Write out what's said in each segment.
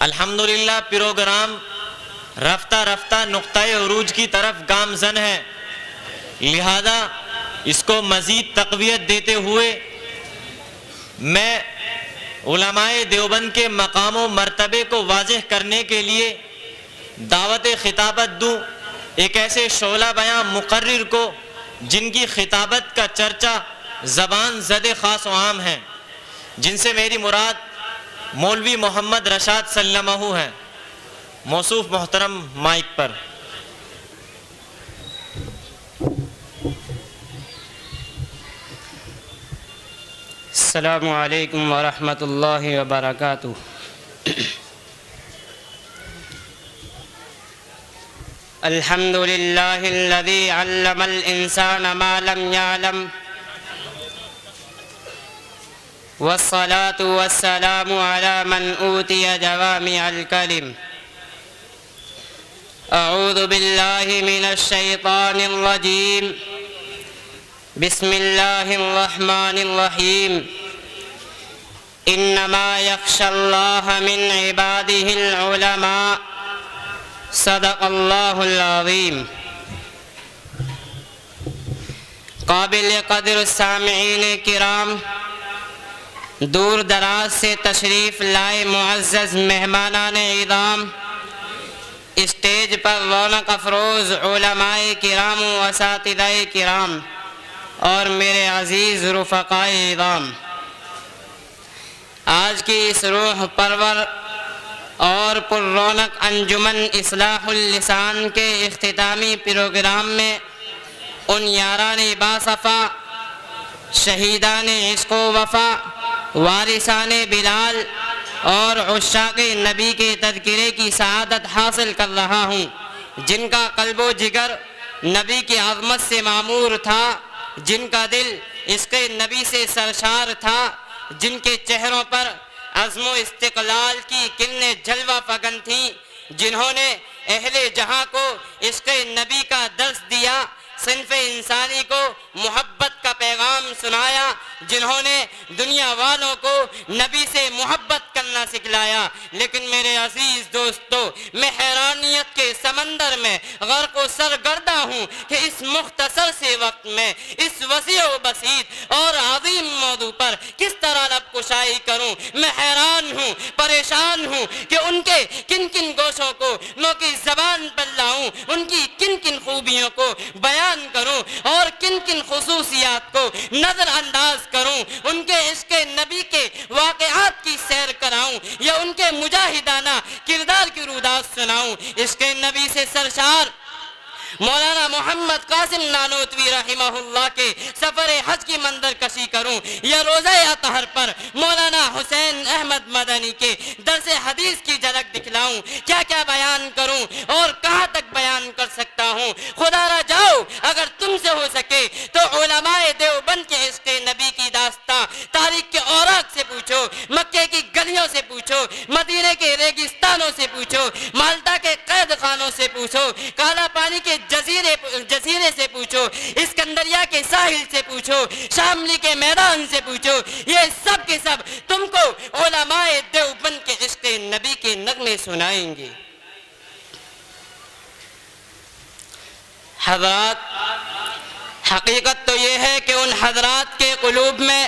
الحمدللہ پروگرام رفتہ رفتہ نقطۂ عروج کی طرف گامزن ہے، لہذا اس کو مزید تقویت دیتے ہوئے میں علماء دیوبند کے مقام و مرتبے کو واضح کرنے کے لیے دعوت خطابت دوں ایک ایسے شعلہ بیاں مقرر کو جن کی خطابت کا چرچا زبان زد خاص و عام ہے، جن سے میری مراد مولوی محمد رشاد سلمہ ہے۔ موصوف محترم مائک پر۔ السلام علیکم ورحمۃ اللہ وبرکاتہ۔ الحمد للہ الذی علم الانسان ما لم يعلم والصلاة والسلام على من اوتی جوامع الکلم۔ اعوذ باللہ من الشیطان الرجیم، بسم اللہ الرحمن الرحیم۔ انما یخشی اللہ من عبادہ العلماء، صدق اللہ العظیم۔ قابل قدر سامعین کرام، دور دراز سے تشریف لائے معزز مہمانان اعظام، اسٹیج پر رونق افروز علماء کرام و اساتذہ کرام اور میرے عزیز رفقائے اعظام، آج کی اس روح پرور اور پر رونق انجمن اصلاح اللسان کے اختتامی پروگرام میں ان یاران باصفا، شہیدان عشق و وفا، وارثان بلال اور عشاق نبی کے تذکرے کی سعادت حاصل کر رہا ہوں، جن کا قلب و جگر نبی کی عظمت سے معمور تھا، جن کا دل عشق نبی سے سرشار تھا، جن کے چہروں پر عزم و استقلال کی کرنیں جلوہ فگن تھیں، جنہوں نے اہل جہاں کو عشق نبی کا درس دیا، صنف انسانی کو محبت کا پیغام سنایا، جنہوں نے دنیا والوں کو نبی سے محبت کرنا سکھلایا۔ لیکن میرے عزیز دوستو، میں حیرانیت کے سمندر میں غرق و سرگردہ ہوں کہ اس مختصر سے وقت میں اس وسیع و بسیط اور عظیم موضوع پر کس طرح لب کشائی کروں۔ میں حیران ہوں، پریشان ہوں کہ ان کے کن کن گوشوں کو نو کی زبان پر لاؤں، ان کی کن کن خوبیوں کو بیان کروں اور کن کن خصوصیات کو نظر انداز کروں، ان کے عشق نبی کے واقعات کی سیر کراؤں یا ان کے مجاہدانہ کردار کی رودات سناؤں۔ عشق نبی سے سرشار مولانا محمد قاسم نانوتوی رحمہ اللہ کے سفر حج کی منظر کشی کروں یا روزہ اطہر پر مولانا حسین احمد مدنی کے درس حدیث کی جھلک دکھلاؤں، کیا کیا بیان کروں اور کہاں تک بیان کر سکتا ہوں۔ خدا را جاؤ اگر تم سے ہو سکے تو علماء دیوبند کے عشق نبی کی داستاں تاریخ کے اوراق سے پوچھو، مکے کی گلیوں سے پوچھو، مدینے کے ریگستانوں سے پوچھو، مالٹا کے قید خانوں سے پوچھو، کالا پانی کے جزیرے سے پوچھو، اسکندریہ کے ساحل سے پوچھو، شاملی کے میدان سے پوچھو، یہ سب کے سب تم کو علماء دیوبند کے عشق نبی کے نغمے سنائیں گے۔ حضرات، حقیقت تو یہ ہے کہ ان حضرات کے قلوب میں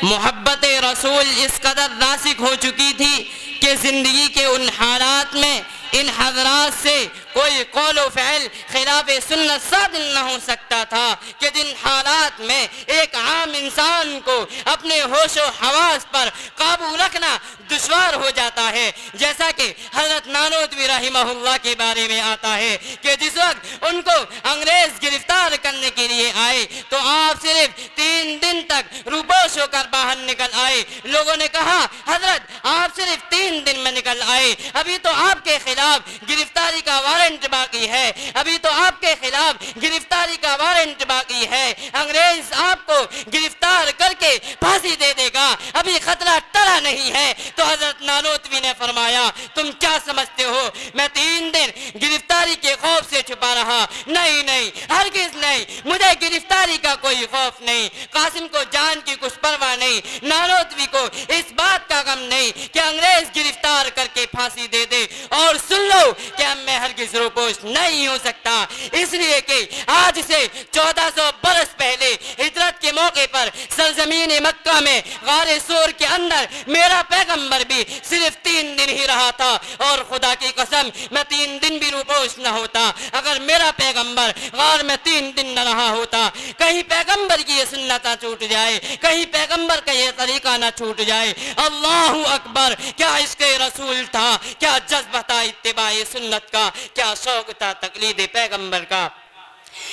محبت رسول اس قدر راسخ ہو چکی تھی کہ زندگی کے ان حالات میں ان حضرات سے کوئی قول و فعل خلاف سنت صادر نہ ہو سکتا تھا کہ جن حالات میں ایک عام انسان کو اپنے ہوش و حواس پر قابو رکھنا دشوار ہو جاتا ہے، جیسا کہ حضرت نانوتوی رحمہ اللہ کے بارے میں آتا ہے کہ جس وقت ان کو انگریز گرفتار کرنے کے لیے آئے تو آپ صرف 3 دن تک روپوش ہو کر باہر نکل آئے۔ لوگوں نے کہا حضرت آپ صرف 3 دن میں نکل آئے، ابھی تو آپ کے خلاف گرفتاری کا وارنٹ باقی ہے، ابھی تو آپ کے خلاف گرفتاری کا وارنٹ باقی ہے، انگریز آپ کو گرفتار گرفتار کر کے پھانسی دے دے گا، ابھی خطرہ ٹلا نہیں ہے۔ تو حضرت نانوتوی نے فرمایا تم کیا سمجھتے ہو میں 3 دن گرفتاری کے خوف سے چھپا رہا؟ نہیں نہیں، ہرگز نہیں، مجھے گرفتاری کا کوئی خوف نہیں۔ قاسم کو جان کی کچھ پرواہ نہیں، نانوتوی کو اس بات کا غم نہیں کہ انگریز گرفتار کر کے پھانسی دے دے۔ اور سن لو کہ اب میں ہرگز روپوش نہیں ہو سکتا، اس لیے کہ آج سے 1400 برس پہلے ہجرت کے موقع پر سرزمین مکہ میں غار سور کے اندر میرا پیغمبر بھی صرف 3 دن ہی رہا تھا، اور خدا کی قسم میں 3 دن بھی روپوش نہ ہوتا اگر میرا پیغمبر غار میں 3 دن نہ رہا ہوتا۔ کہیں پیغمبر کی یہ سنت نہ چھوٹ جائے، کہیں پیغمبر کا یہ طریقہ نہ چھوٹ جائے۔ اللہ اکبر! کیا عشق رسول تھا، کیا جذبہ تھا اتباع سنت کا، کیا شوق تھا تقلید پیغمبر کا۔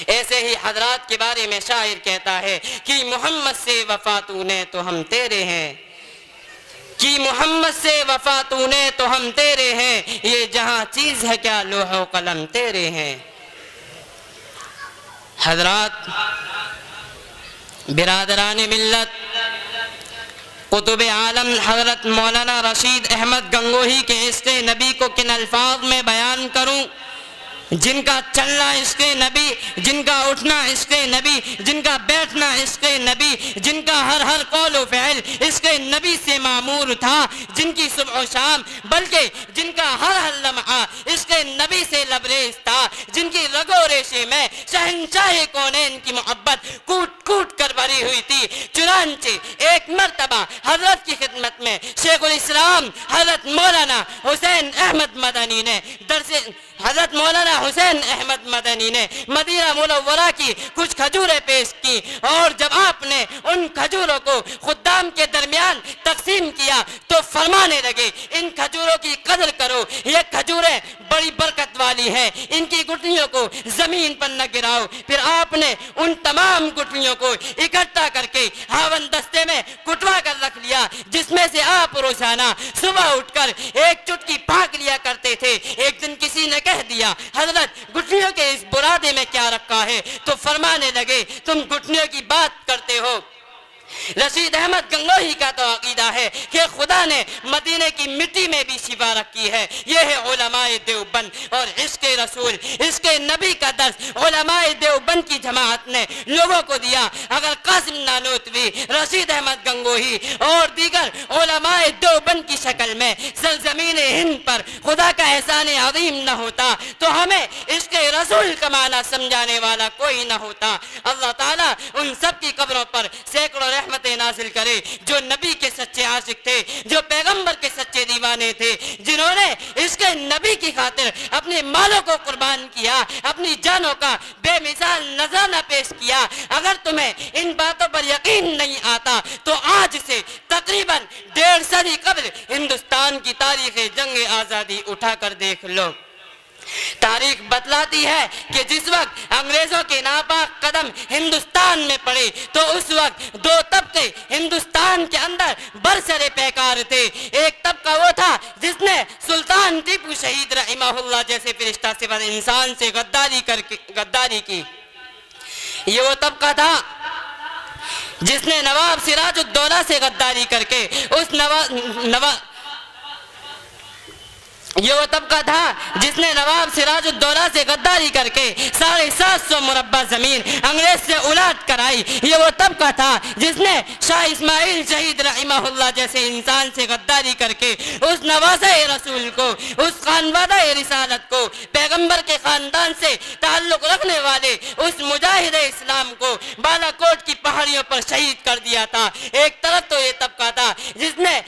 ایسے ہی حضرات کے بارے میں شاعر کہتا ہے کہ محمد سے وفا تو نے تو ہم تیرے ہیں، کہ محمد سے وفا تو نے تو ہم تیرے ہیں، یہ جہاں چیز ہے کیا لوح و قلم تیرے ہیں۔ حضرات، برادران ملت، قطب عالم حضرت مولانا رشید احمد گنگوہی کے عشق نبی کو کن الفاظ میں بیان کروں؟ جن کا چلنا عشق نبی، جن کا اٹھنا عشق نبی، جن کا بیٹھنا عشق نبی، جن کا ہر قول و فعل عشق نبی سے معمور تھا، جن کی صبح و شام بلکہ جن کا ہر لمحہ عشق نبی سے لبریز تھا، جن کی رگ و ریشے میں شہنشاہ کونین کی محبت کوٹ کوٹ کر بھری ہوئی تھی۔ چنانچہ ایک مرتبہ حضرت کی خدمت میں شیخ الاسلام حضرت مولانا حسین احمد مدنی نے حضرت مولانا حسین احمد مدنی نے مدینہ منورہ کی کچھ کھجوریں پیش کی، اور جب آپ نے ان کھجوروں کو خدام کے درمیان تقسیم کیا تو فرمانے لگے ان کھجوروں کی قدر کرو، یہ کھجوریں بڑی برکت والی ہیں، ان کی گٹلیوں کو زمین پر نہ گراؤ۔ پھر آپ نے ان تمام گٹلیوں کو اکٹھا کر کے ہاون دستے میں کٹوا کر رکھ لیا، جس میں سے آپ روزانہ صبح اٹھ کر ایک چٹکی پھانک لیا کرتے تھے۔ ایک دن کسی نے کہہ دیا حضرت گٹھلیوں کے اس برادے میں کیا رکھا ہے؟ تو فرمانے لگے تم گٹھلیوں کی بات کرتے ہو۔ رشید احمد گنگوہی کا تو عقیدہ ہے کہ خدا نے مدینے کی مٹی میں بھی شفا رکھی ہے۔ یہ ہے علماء دیوبند، اور عشق رسول، عشق نبی کا درس علماء دیوبند کی جماعت نے لوگوں کو دیا۔ اگر قاسم نانوتوی، رشید احمد گنگوہی اور دیگر علماء دیوبند کی شکل میں سرزمین ہند پر خدا کا احسان عظیم نہ ہوتا تو ہمیں عشق رسول کا معنی سمجھانے والا کوئی نہ ہوتا۔ اللہ تعالیٰ ان سب کی قبروں پر سینکڑوں رحمتیں نازل کرے جو نبی کے سچے عاشق تھے، جو پیغمبر کے سچے دیوانے تھے، جنہوں نے اس کے نبی کی خاطر اپنے مالوں کو قربان کیا، اپنی جانوں کا بے مثال نذرانہ پیش کیا۔ اگر تمہیں ان باتوں پر یقین نہیں آتا تو آج سے تقریباً 1.5 صدی قبل ہندوستان کی تاریخ جنگ آزادی اٹھا کر دیکھ لو۔ تاریخ بتلاتی ہے کہ جس وقت انگریزوں کے ناپاک قدم ہندوستان میں پڑے تو اس وقت 2 طبقے ہندوستان کے اندر برسر پیکار تھے۔ ایک طبقہ وہ تھا جس نے سلطان ٹیپو شہید رحمہ اللہ جیسے فرشتہ صفت انسان سے غداری کی۔ یہ وہ طبقہ تھا جس نے نواب سراج الدولہ سے غداری کر کے یہ وہ طبقہ تھا جس نے نواب سراج الدولہ سے غداری کر کے 750 مربع زمین انگریز سے الٹ کرائی۔ یہ وہ طبقہ تھا جس نے شاہ اسماعیل شہید رحمہ اللہ جیسے انسان سے غداری کر کے اس نوازہ رسول کو، اس خانوادہ رسالت کو، پیغمبر کے خاندان سے تعلق رکھنے والے اس مجاہد اسلام کو بالا کوٹ کی پہاڑیوں پر شہید کر دیا تھا۔ ایک طرف تو یہ طبقہ تھا جس نے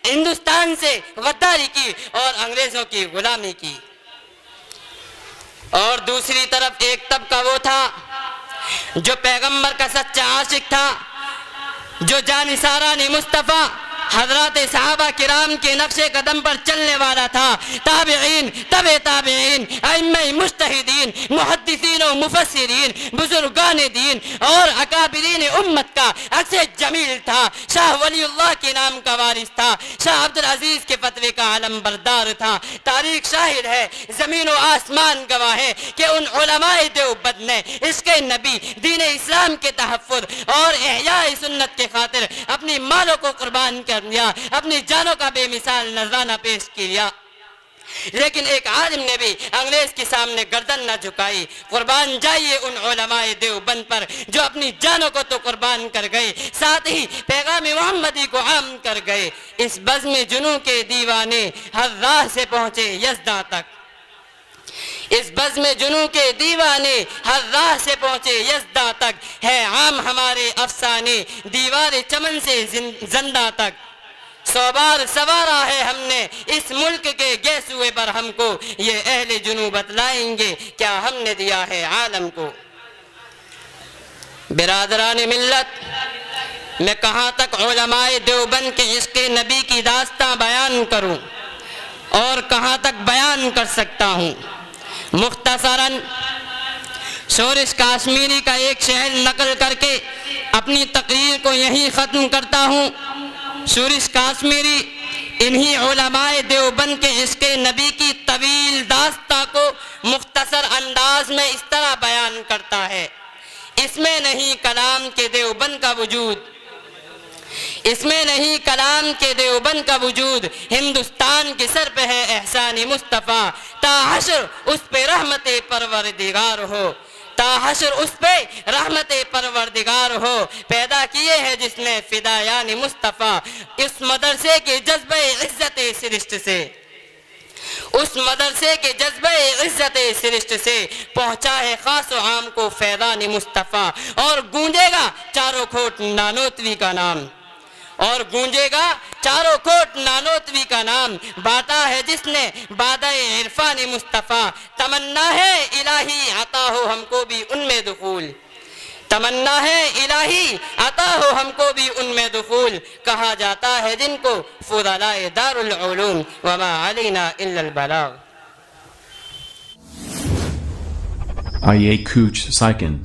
ہندوستان سے غداری کی اور انگریزوں کی غلامی کی، اور دوسری طرف ایک طبقہ وہ تھا جو پیغمبر کا سچا عاشق تھا، جو جانثاران مصطفیٰ حضرات صحابہ کرام کے نقش قدم پر چلنے والا تھا. تابعین، تبع تابعین، ائمہ مجتہدین، محدثین و مفسرین، بزرگان دین اور اکابرین امت کا عکس جمیل تھا. شاہ ولی اللہ کے نام کا وارث تھا. شاہ عبدالعزیز کے فتوے کا علم بردار تھا. تاریخ شاہد ہے، زمین و آسمان گواہ ہے کہ ان علماء دیوبند نے عشق نبی، دین اسلام کے تحفظ اور احیاء سنت کے خاطر اپنی مالوں کو قربان کر دیا، اپنی جانوں کا بے مثال نذرانہ پیش کیا. لیکن ایک عالم نے بھی انگریز کے سامنے گردن نہ جھکائی. قربان جائیے ان علماء دیوبند پر جو اپنی جانوں کو تو قربان کر گئے، ساتھ ہی پیغام محمدی کو عام کر گئے. اس بزم جنوں کے دیوانے ہر راہ سے پہنچے یزداں تک. اس بزم جنوں کے دیوانے ہر راہ سے پہنچے یزداں تک. ہے عام ہمارے افسانے دیوار چمن سے زندہ تک. 100 بار سوارا ہے ہم نے اس ملک کے گیسوئے پر ہم کو. یہ اہل جنوں بتلائیں گے کیا ہم نے دیا ہے عالم کو. برادران ملت، میں کہاں تک علماء دیوبند کے عشق نبی کی داستاں بیان کروں اور کہاں تک بیان کر سکتا ہوں. مختصراً شورش کاشمیری کا ایک شعر نقل کر کے اپنی تقریر کو یہیں ختم کرتا ہوں. شورش کاشمیری انہی علماء دیوبند کے عشق نبی کی طویل داستاں کو مختصر انداز میں اس طرح بیان کرتا ہے. اس میں نہیں کلام کے دیوبند کا وجود، اس میں نہیں کلام کے دیوبند کا وجود. ہندوستان کے سر پہ ہے احسان مصطفیٰ، تا حشر اس پہ رحمت پروردگار ہو. تا حشر اس پہ رحمت پروردگار ہو. پیدا کیے ہیں جس نے فدایان مصطفیٰ، اس مدرسے کے جذبہ عزت سرشت سے، اس مدرسے کے جذبہ عزت سرشت سے پہنچا ہے خاص و عام کو فیضان مصطفیٰ. اور گونجے گا چاروں کھوٹ نانوتوی کا نام، اور گونجے گا چاروں کوٹ نانوتوی کا نام. بانٹا ہے جس نے بادہ عرفان مصطفیٰ. تمنا ہے الہی عطا ہو ہم کو بھی ان میں دخول، تمنا ہے الہی عطا ہو ہم کو بھی ان میں دخول. کہا جاتا ہے جن کو فضلاء دار العلوم، وما علینا الا البلاغ. Ayé Kuch Saikin